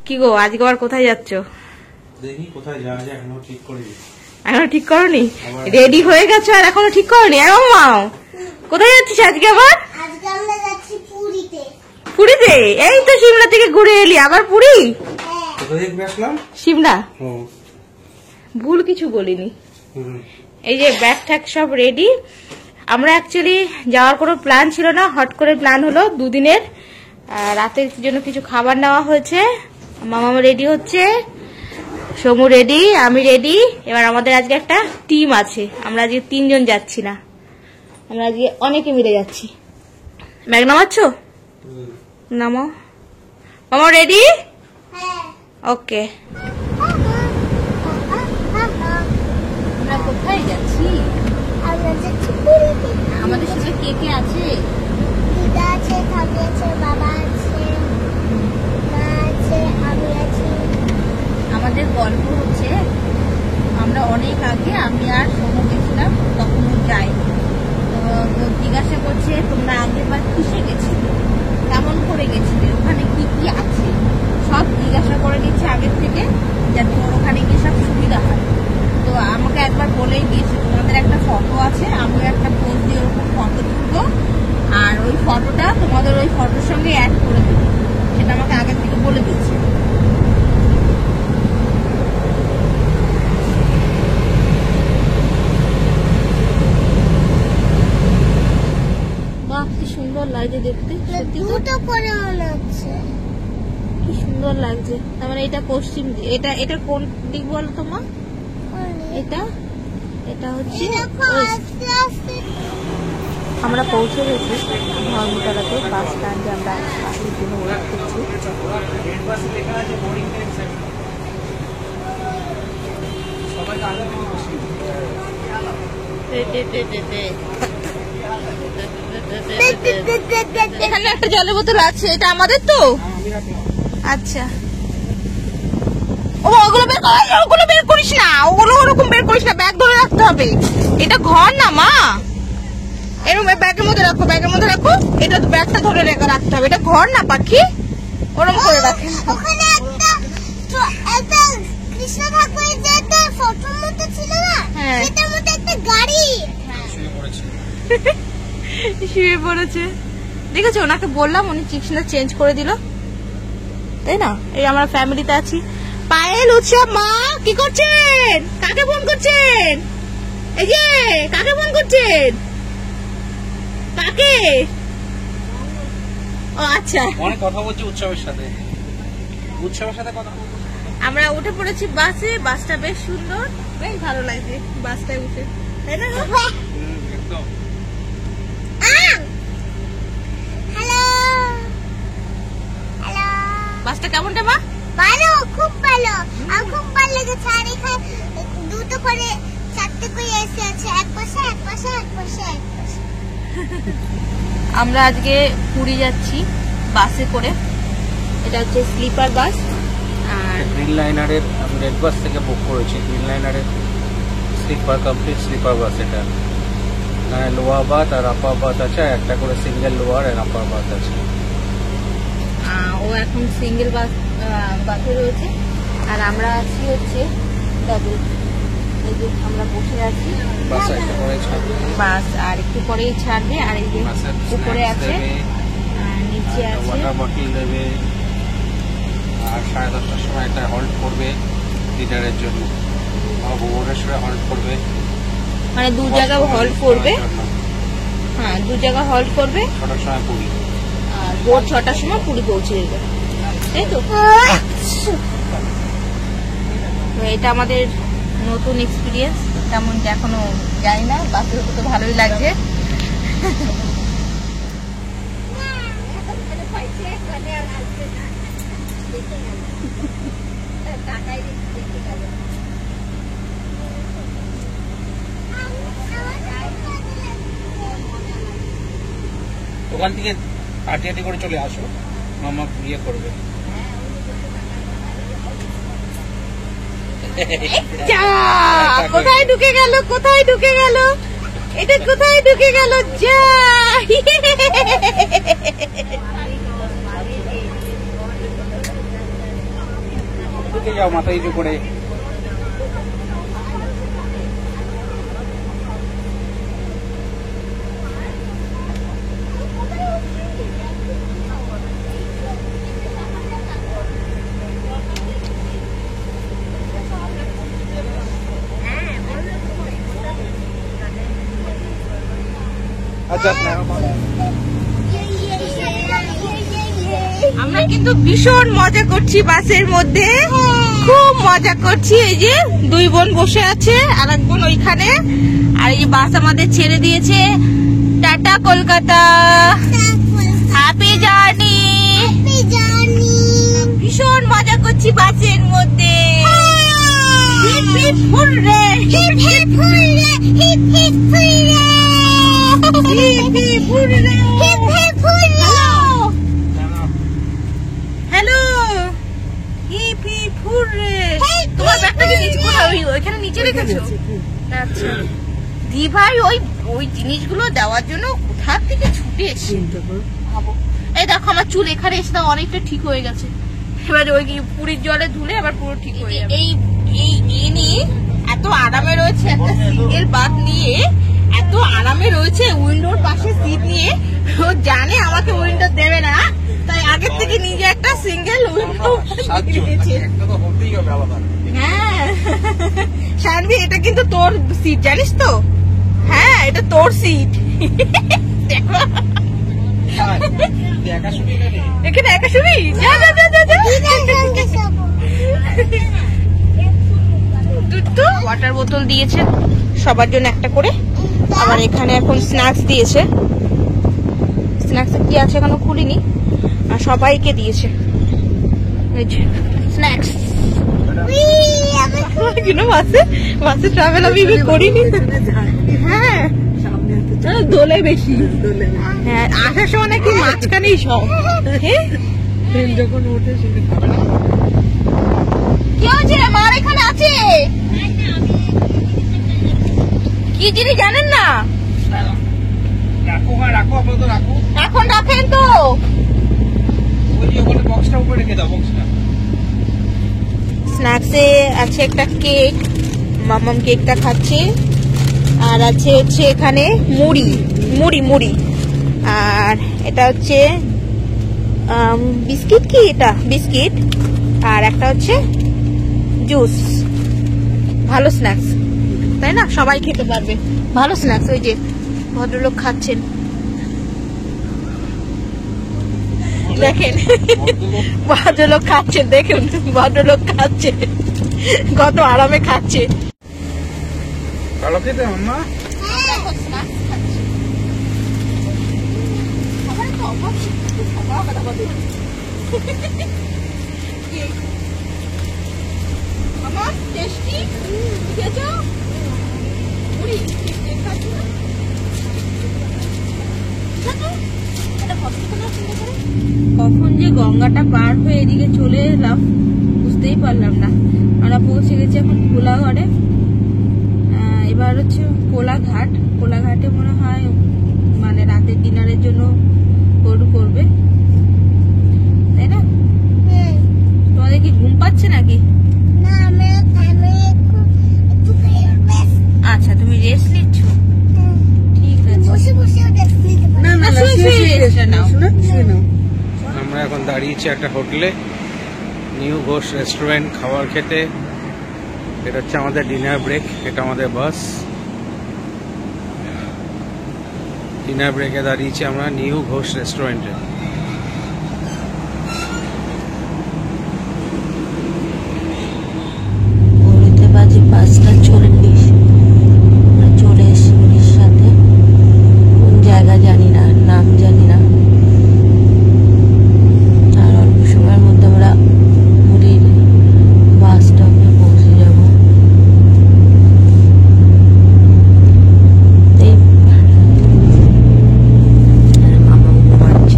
কি গো আজকে আবার কোথায় যাচ্ছ? দেখি কোথায় যাওয়া যায়, এখনো ঠিক করিনি। এখনো ঠিক করনি? রেডি হয়ে গেছো আর এখনো ঠিক করনি? মাও কোথায় যাচ্ছিস আজকে আবার? আজকে আমরা যাচ্ছি পুরীতে। পুরীতে? এই তো সিমলা থেকে ঘুরে এলি, আবার পুরী? হ্যাঁ। কোথায় ঘুরে আসলাম? সিমলা। হুম। ভুল কিছু বলিনি। হুম। এই যে ব্যাগ ট্যাগ সব রেডি। আমরা অ্যাকচুয়ালি যাওয়ার কোনো প্ল্যান ছিল না, হট করে প্ল্যান হলো দুদিনের। রাতের জন্য কিছু খাবার নেওয়া হয়েছে। মামা রেডি হচ্ছে, সমু রেডি, আমি রেডি। এবার আমাদের আজকে একটা টিম আছে, আমরা আজকে 3 জন যাচ্ছি না, আমরা আজকে অনেকে মিলে যাচ্ছি। ব্যাগ নামাচ্ছ? নামাও। মামা রেডি? হ্যাঁ। ওকে। আমরা কোথায় যাচ্ছি? আমরা যাচ্ছি পুরীতে। আমাদের সাথে কে কে আছে? দিদা আছে, ঠাকুর আছে, বাবা আছে, মা আছে, আমি আছি। আমাদের গল্প হচ্ছে, আমরা অনেক আগে আমি আর সমু গেছিলাম, তখন ও যায়নি। তো ও জিজ্ঞাসা করছে তোমরা আগের বার কিসে গেছিলে, কেমন করে গেছিলে, ওখানে কি কি আছে, সব জিজ্ঞাসা করে নিচ্ছে আগের থেকে, যাতে ওর ওখানে গিয়ে সব সুবিধা হয়। তো আমাকে একবার বলেই দিয়েছে তোমাদের একটা ফটো আছে, আমি একটা পোজ দিয়ে ওরকম ফটো তুলবো, আর ওই ফটোটা তোমাদের ওই ফটোর সঙ্গে অ্যাড করে দেবো, সেটা আমাকে আগের থেকে বলে দিয়েছে। বাহ কি সুন্দর লাগছে দেখতে, সত্যি তো দুটো করে মনে হচ্ছে। কি সুন্দর লাগছে। তার মানে এটা পশ্চিম দিক, এটা কোন দিক বলো তো মা? এটা হচ্ছে আস্তে আস্তে আমরা পৌঁছে গেছি ধর্মতলাতে, বাস স্ট্যান্ডে আমরা বাসের জন্য ওয়েট করছি। এখানে একটা জলের বোতল আছে, এটা আমাদের তো? আচ্ছা। ওগুলো বের করিস না, ওগুলো ওরকম বের করিস না, ব্যাগ ধরে রাখতে হবে। এটা ঘর না মা, এরকম ব্যাগের মধ্যে রাখো, ব্যাগের মধ্যে রাখো, এটা ব্যাগটা ধরে রাখতে হবে, এটা ঘর না পাখি, ওরকম করে রাখে। ওখানে একটা কৃষ্ণ ঠাকুরের যে একটা ফটোর মতো ছিল না, হ্যাঁ। সেটার মধ্যে একটা গাড়ি শুয়ে পড়েছে। দেখেছো, ওনাকে বললাম, উনি চিপসটা চেঞ্জ করে দিল, তাই না? এই আমরা ফ্যামিলিতে আছি। পায়েল, উৎসব, মা কি করছেন? কাকে ফোন করছেন? এই যে কাকে ফোন করছেন? কাকে? ও আচ্ছা, অনেক কথা বলছি উৎসবের সাথে কথা বলছি। আমরা উঠে পড়েছি বাসে। বাসটা বেশ সুন্দর, বেশ ভালো লাগছে বাসটায় উঠে, তাই না? একদম। Hello hello. বাসটা কেমনটা মা? ভালো, খুব ভালো, আর খুব ভালো লেগেছে। আর এখানে দুটো করে 4টে করে এসি আছে, এক পাশে এক পাশে এক পাশে এক পাশে। আমরা আজকে পুরী যাচ্ছি বাসে করে, এটা হচ্ছে স্লিপার বাস। আর গ্রিন লাইনারের আমি রেড বাস থেকে বুক করেছি, গ্রিন লাইনারের স্লিপার, কমপ্লিট স্লিপার বাস। এটা লোয়ার বাথ আর আপার বাথ আছে, একটা করে সিঙ্গেল লোয়ার আর আপার বাথ আছে। ও এখন সিঙ্গেল বাসে রয়েছে, আর আমরা আছি হচ্ছে ডাবল। এই যে আমরা বসে আছি, বাস একটা করে ছাড়বে, বাস আর একটু পরেই ছাড়বে। আর এই যে বাসের উপরে snacks আছে, দেবে, আর নিচে আছে ওয়াটার বটল দেবে, আর 10:30টার সময় একটা হল্ট করবে ডিনারের জন্য, আর ভুবনেশ্বরে হল্ট করবে, মানে 2 জায়গায় হল্ট করবে। হ্যাঁ, 2 জায়গায় হল্ট করবে, 6টার সময় পুরী। আর ভোর 6টার সময় পুরী পৌঁছে যাবে, তাই তো? তো এটা আমাদের নতুন এক্সপিরিয়েন্স, তেমন এখনো যাই না, বাসে উঠে তো ভালোই লাগছে। ওখান থেকে হাঁটি হাঁটি করে চলে আসো, মামা ইয়ে করবে। কোথায় ঢুকে গেল, কোথায় ঢুকে গেল, এটা কোথায় ঢুকে গেল? যা এদিকে যাও মাথা উঁচু করে। আচ্ছা আমরা কিন্তু ভীষণ মজা করছি বাসের মধ্যে, খুব মজা করছি। এই যে দুই বোন বসে আছে, আর এক বোন ওইখানে, আর এই বাস আমাদের ছেড়ে দিয়েছে। Tata Kolkata, happy journey. ভীষণ মজা করছি বাসের মধ্যে। Hip hip hurray, hip hip hurray, hip hip hurray, hip hip hurray, hip hip hurray. Hello, hip hip hurray. তোমার ব্যাগটা কি নিচে কোথায়? ওইখানে নিচে রেখেছো? আচ্ছা দি ভাই, ওই জিনিসগুলো দেওয়ার জন্য কোথা থেকে ছুটে এসে ভাবো। এই দেখো আমার চুল এখানে এসে না অনেকটা ঠিক হয়ে গেছে। এবার ওই পুরীর জলে ধুলে আবার পুরো ঠিক হয়ে যাবে। এই ইনি এত আরামে রয়েছে, একটা সিঙ্গেল বাথ নিয়ে এত আরামে রয়েছে, উইন্ডোর পাশে সিট নিয়ে। ও জানে আমাকে উইন্ডো দেবে না, তাই আগের থেকে নিজে একটা সিঙ্গেল উইন্ডো দিয়েছে। হ্যাঁ শানভি, এটা কিন্তু তোর সিট, জানিস তো? হ্যাঁ, এটা তোর সিট। দেখো এখানে একা শুনি। যা যা যা যা যা। দুটো ওয়াটার বোতল দিয়েছে সবার জন্য একটা করে। আবার এখানে এখন স্ন্যাক্স দিয়েছে। স্ন্যাক্স কি আছে এখনো খুলিনি, আর সবাইকে দিয়েছে স্ন্যাক্স। বাসে ট্রাভেল আমি করিনি। হ্যাঁ দোলে বেশি। হ্যাঁ আসার সময় নাকি মাঝখানেই সব। ট্রেন যখন ওঠে সেটা খাবে না। কি হয়েছে? মার এখানে আছে কি জিনিস জানেন না? রাখো রাখো, আপাতত রাখো। এখন রাখেন তো। ওই যে ওখানে বক্সটা উপরে রেখে দাও, বক্সটা। স্ন্যাক্সে আছে একটা কেক, মামাম কেকটা খাচ্ছে। আর আছে হচ্ছে এখানে মুড়ি মুড়ি মুড়ি। আর এটা হচ্ছে বিস্কিট। কি এটা? বিস্কিট। আর একটা হচ্ছে জুস। ভালো স্ন্যাক্স, তাই না? সবাই খেতে পারবে, ভালো স্ন্যাক্স। ওই যে ভদ্রলোক খাচ্ছেন, দেখেন ভদ্রলোক খাচ্ছেন, দেখুন ভদ্রলোক খাচ্ছে, কত আরামে খাচ্ছে। ভালো খেতে মাম্মা। আমার টেস্টি খেয়েছো? কখন যে গঙ্গাটা পার হয়ে এদিকে চলে এলাম বুঝতেই পারলাম না। আমরা পৌঁছে গেছি এখন কোলাঘাটে। এবার হচ্ছে কোলাঘাট। কোলাঘাটে মনে হয় মানে রাতের ডিনারের জন্য করবে, তাই না? তোমাদের কি ঘুম পাচ্ছে নাকি? আচ্ছা তুমি রেস্ট নিচ্ছ, ঠিক আছে। আমরা এখন দাঁড়িয়েছি একটা হোটেলে, নিউ ঘোষ রেস্টুরেন্ট, খাবার খেতে। এটা হচ্ছে আমাদের ডিনার ব্রেক, এটা আমাদের বাস। ডিনার ব্রেকে দাঁড়িয়েছি আমরা নিউ ঘোষ রেস্টুরেন্টে। বাজে 5:40। চলে এসেছি উড়িষ্যাতে। কোন জায়গা জানি না, নাম জানি না। আর অল্প সময়ের মধ্যে আমরা পুরীর বাস স্টপে পৌঁছে যাব। মামা ঘুমাচ্ছে।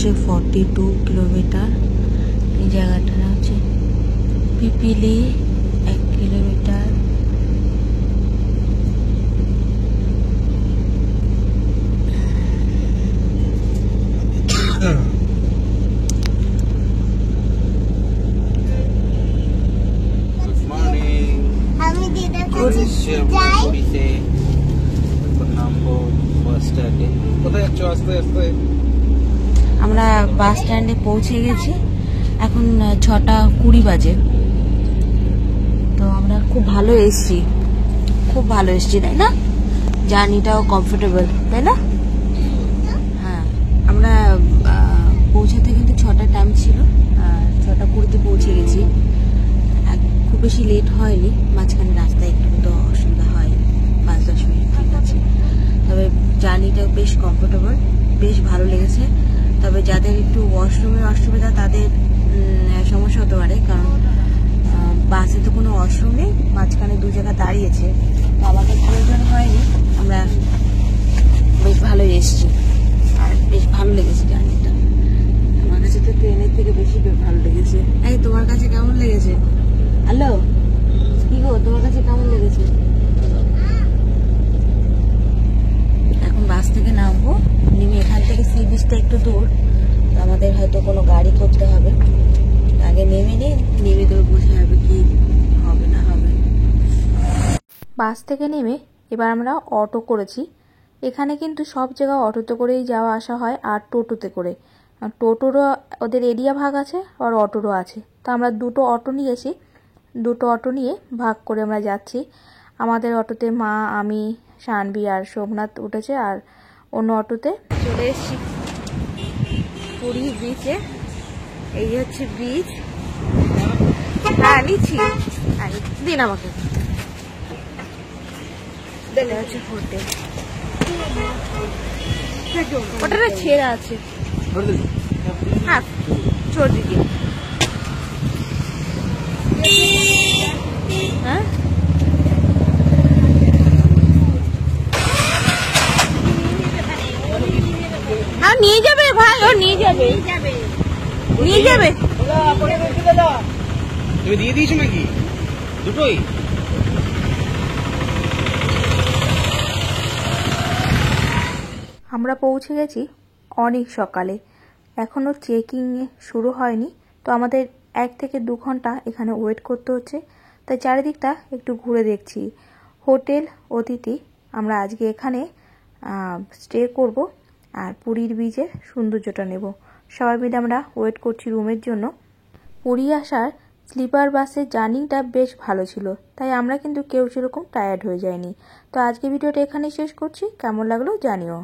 হচ্ছে 42 কিলোমিটার। এই জায়গাটা হচ্ছে পিপিলি 1 কিলোমিটার। আমি দিদার কাছে যাই। কোথায় যাচ্ছ? আস্তে আস্তে আমরা বাস স্ট্যান্ডে পৌঁছে গেছি। এখন 6:20 বাজে। তো আমরা খুব ভালো এসছি, খুব ভালো এসছি, তাই না? জার্নিটাও কমফোর্টেবল, তাই না? হ্যাঁ, আমরা পৌঁছাতে কিন্তু 6টা টাইম ছিল, আর 6:20 পৌঁছে গেছি। খুব বেশি লেট হয়নি, মাঝখানে রাস্তায় একটু তো অসুবিধা হয়, 5-10 মিনিট ঠিক আছে। তবে জার্নিটাও বেশ কমফোর্টেবল, বেশ ভালো লেগেছে। তবে যাদের একটু ওয়াশরুমের অসুবিধা তাদের সমস্যা হতে পারে, কারণ বাসে তো কোনো ওয়াশরুম নেই, মাঝখানে 2 জায়গা দাঁড়িয়েছে। তো আমাদের প্রয়োজন হয়নি, আমরা বেশ ভালোই এসেছি আর বেশ ভালো লেগেছে জার্নিটা। আমার কাছে তো ট্রেনের থেকে বেশি ভালো লেগেছে। এই তোমার কাছে কেমন লেগেছে? হ্যালো, কি গো, তোমার কাছে কেমন লেগেছে? এখন বাস থেকে নামবো, নেমে এখান থেকে সি বিচটা একটু দূর, তো আমাদের হয়তো কোনো গাড়ি করতে হবে। আগে নেমে তবে বোঝা যাবে কি হবে না হবে। বাস থেকে নেমে এবার আমরা অটো করেছি। এখানে কিন্তু সব জায়গায় অটোতে করেই যাওয়া আসা হয়, আর টোটোতে করে। টোটোরও ওদের এরিয়া ভাগ আছে, আর অটোরও আছে। তো আমরা 2টো অটো নিয়েছি, 2টো অটো নিয়ে ভাগ করে আমরা যাচ্ছি। আমাদের অটোতে মা, আমি, শানবি আর সোমনাথ উঠেছে, আর অন্য অটোতে চলে এসেছি পুরী বিচে। এই হচ্ছে বিচ। হ্যাঁ, নিচ্ছি, দিন আমাকে। এটা হচ্ছে হোটেল, ওটা না ছেঁড়া আছে। হ্যাঁ, ছোট দিকে। হ্যাঁ, হ্যাঁ নিয়ে যাবে ভাই, ও নিয়ে যাবে। তুমি দিয়ে দিয়েছো নাকি দুটোই? আমরা পৌঁছে গেছি অনেক সকালে, এখনো চেকিং শুরু হয়নি। তো আমাদের 1 থেকে 2 ঘন্টা এখানে ওয়েট করতে হচ্ছে। তাই চারিদিকটা একটু ঘুরে দেখছি। হোটেল অতিথি, আমরা আজকে এখানে স্টে করব আর পুরীর বিচের সৌন্দর্যটা নেব। সবাই মিলে আমরা ওয়েট করছি রুমের জন্য। পুরী আসার স্লিপার বাসের জার্নিটা বেশ ভালো ছিল, তাই আমরা কিন্তু কেউ সেরকম টায়ার্ড হয়ে যায়নি। তো আজকে ভিডিওটা এখানেই শেষ করছি। কেমন লাগলো জানিও।